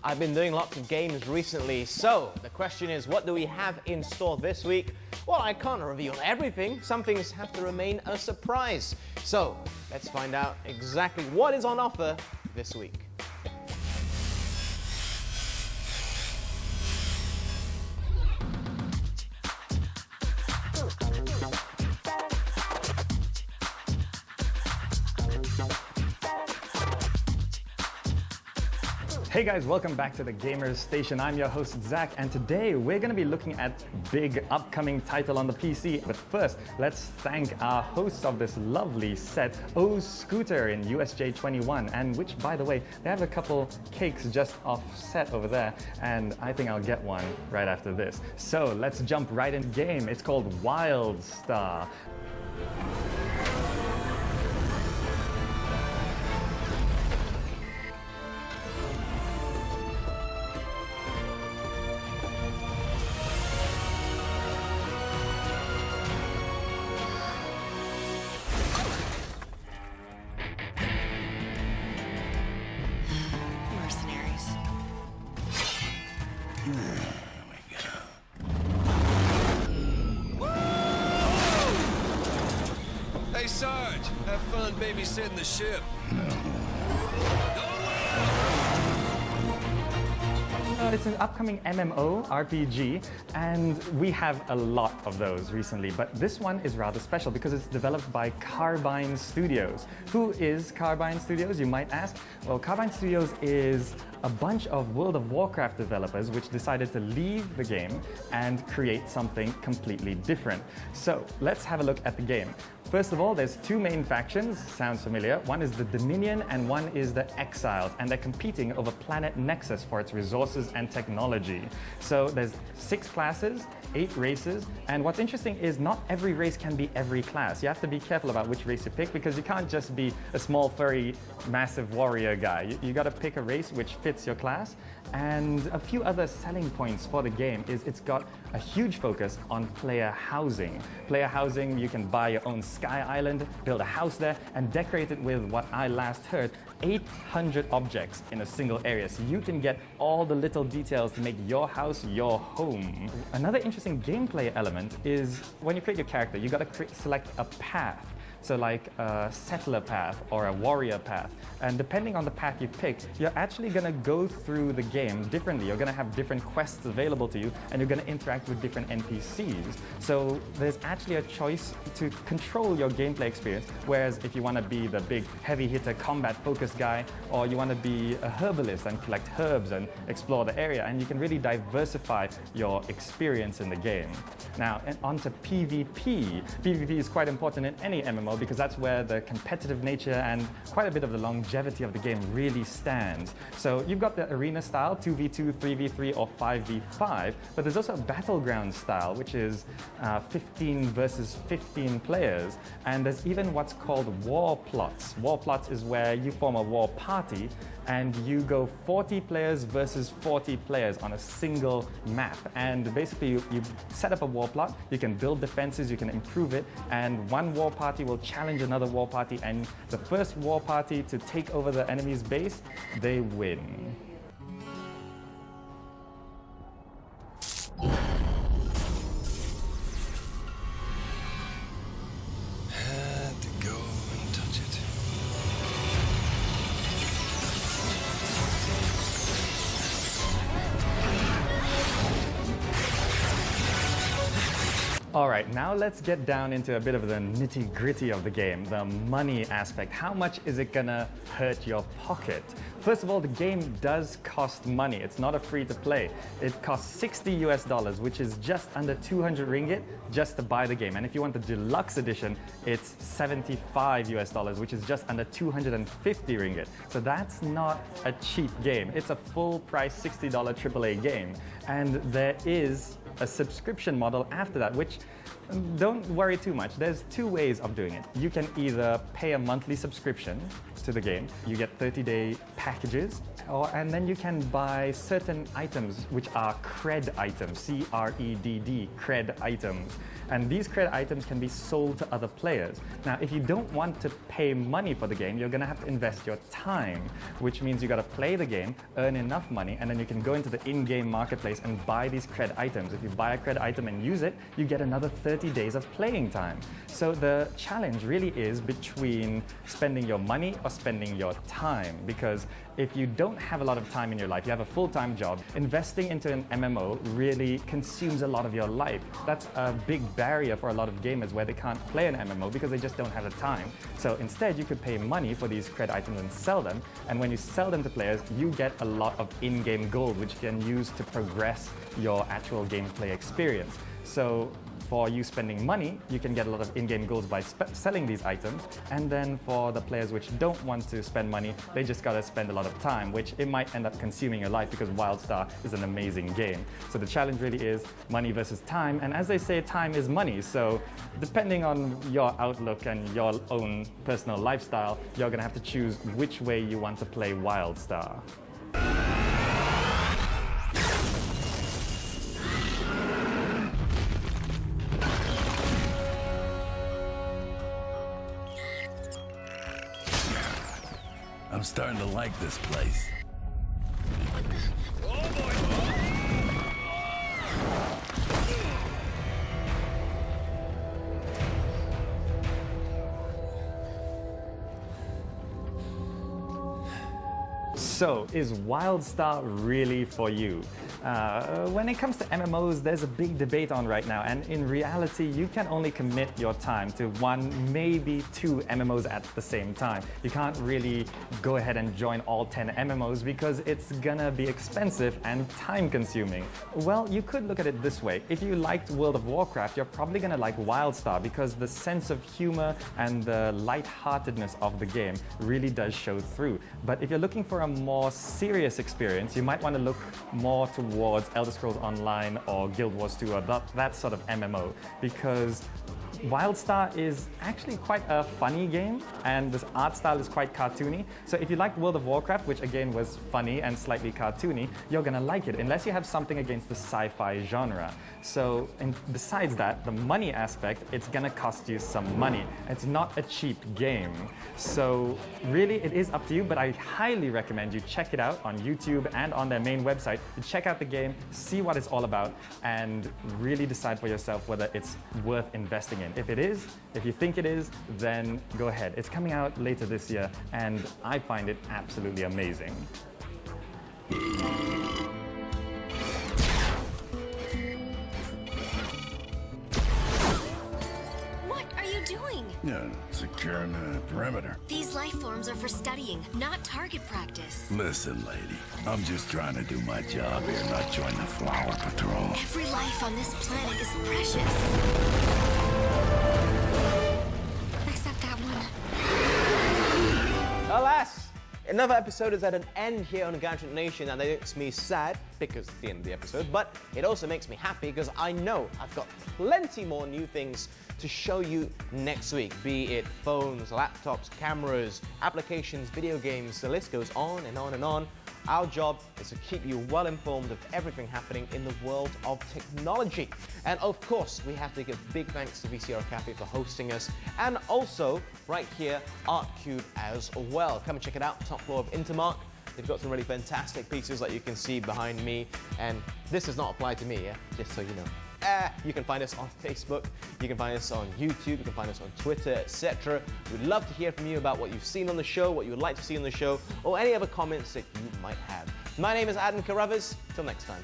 I've been doing lots of games recently, so the question is, what do we have in store this week? Well, I can't reveal everything. Some things have to remain a surprise. So let's find out exactly what is on offer this week. Hey guys, welcome back to the Gamers Station. I'm your host Zach, and today we're going to be looking at big upcoming title on the PC. But first, let's thank our hosts of this lovely set, Scooter in USJ21, and which, by the way, they have a couple cakes just offset over there, and I think I'll get one right after this. So let's jump right into the game. It's called WildStar. Hey, Sarge, have fun babysitting the ship. It's an upcoming MMO RPG, and we have a lot of those recently, but this one is rather special because it's developed by Carbine Studios. Who is Carbine Studios, you might ask? Well, Carbine Studios is a bunch of World of Warcraft developers which decided to leave the game and create something completely different. So let's have a look at the game. First of all, there's two main factions, sounds familiar. One is the Dominion and one is the Exiles, and they're competing over planet Nexus for its resources and technology. So there's 6 classes, 8 races, and what's interesting is not every race can be every class. You have to be careful about which race you pick because you can't just be a small, furry, massive warrior guy. You gotta pick a race which fits your class. And a few other selling points for the game is it's got a huge focus on player housing. Player housing, you can buy your own Sky Island, build a house there, and decorate it with what I last heard, 800 objects in a single area. So you can get all the little details to make your house your home. Another interesting gameplay element is when you create your character, you gotta select a path. So like a settler path or a warrior path. And depending on the path you pick, you're actually gonna go through the game differently. You're gonna have different quests available to you, and you're gonna interact with different NPCs. So there's actually a choice to control your gameplay experience. Whereas if you wanna be the big heavy hitter combat focused guy, or you wanna be a herbalist and collect herbs and explore the area, and you can really diversify your experience in the game. Now, and onto PvP. PvP is quite important in any MMO because that's where the competitive nature and quite a bit of the longevity of the game really stands. So you've got the arena style, 2v2, 3v3, or 5v5, but there's also a battleground style, which is 15 versus 15 players. And there's even what's called war plots. War plots is where you form a war party and you go 40 players versus 40 players on a single map. And basically you set up a war plot, you can build defenses, you can improve it, and one war party will challenge another war party, and the first war party to take over the enemy's base, they win. Had to go and touch it. All right, now let's get down into a bit of the nitty-gritty of the game, the money aspect. How much is it gonna hurt your pocket? First of all, the game does cost money. It's not a free-to-play. It costs $60 US, which is just under 200 ringgit just to buy the game. And if you want the deluxe edition, it's $75 US, which is just under 250 ringgit. So that's not a cheap game. It's a full-price $60 AAA game. And there is a subscription model after that, which Don't worry too much. There's two ways of doing it. You can either pay a monthly subscription to the game. You get 30-day packages, and then you can buy certain items which are cred items, C-R-E-D-D, cred items. And these cred items can be sold to other players. Now, if you don't want to pay money for the game, you're gonna have to invest your time, which means you gotta play the game, earn enough money, and then you can go into the in-game marketplace and buy these cred items. If you buy a cred item and use it, you get another 30 days of playing time. So the challenge really is between spending your money or spending your time, because if you don't have a lot of time in your life, you have a full-time job, investing into an MMO really consumes a lot of your life. That's a big barrier for a lot of gamers where they can't play an MMO because they just don't have the time. So instead, you could pay money for these cred items and sell them. And when you sell them to players, you get a lot of in-game gold, which you can use to progress your actual gameplay experience. So for you spending money, you can get a lot of in-game goals by selling these items. And then for the players which don't want to spend money, they just gotta spend a lot of time, which it might end up consuming your life because WildStar is an amazing game. So the challenge really is money versus time. And as they say, time is money. So depending on your outlook and your own personal lifestyle, you're gonna have to choose which way you want to play WildStar. I'm starting to like this place. So, is WildStar really for you? When it comes to MMOs, there's a big debate on right now, and in reality, you can only commit your time to one, maybe two MMOs at the same time. You can't really go ahead and join all 10 MMOs because it's gonna be expensive and time-consuming. Well, you could look at it this way. If you liked World of Warcraft, you're probably gonna like WildStar because the sense of humor and the lightheartedness of the game really does show through. But if you're looking for a more serious experience, you might want to look more towards Elder Scrolls Online or Guild Wars 2 or that sort of MMO, because WildStar is actually quite a funny game, and this art style is quite cartoony. So if you like World of Warcraft, which again was funny and slightly cartoony, you're gonna like it, unless you have something against the sci-fi genre. So, and besides that, the money aspect, it's gonna cost you some money. It's not a cheap game. So really, it is up to you, but I highly recommend you check it out on YouTube and on their main website. You check out the game, see what it's all about, and really decide for yourself whether it's worth investing in. If it is, if you think it is, then go ahead. It's coming out later this year, and I find it absolutely amazing. What are you doing? Yeah, securing the perimeter. These life forms are for studying, not target practice. Listen, lady, I'm just trying to do my job here, not join the Flower Patrol. Every life on this planet is precious. Except that one. Alas, another episode is at an end here on Gadget Nation, and that makes me sad because it's the end of the episode, but it also makes me happy because I know I've got plenty more new things to show you next week, be it phones, laptops, cameras, applications, video games, the list goes on and on and on. Our job is to keep you well informed of everything happening in the world of technology. And of course, we have to give big thanks to VCR Cafe for hosting us, and also right here, ArtCube as well. Come and check it out, top floor of Intermark. They've got some really fantastic pieces like you can see behind me, and this does not apply to me, yeah? Just so you know. You can find us on Facebook, you can find us on YouTube, you can find us on Twitter, etc. We'd love to hear from you about what you've seen on the show, what you would like to see on the show, or any other comments that you might have. My name is Adam Carruthers. Till next time.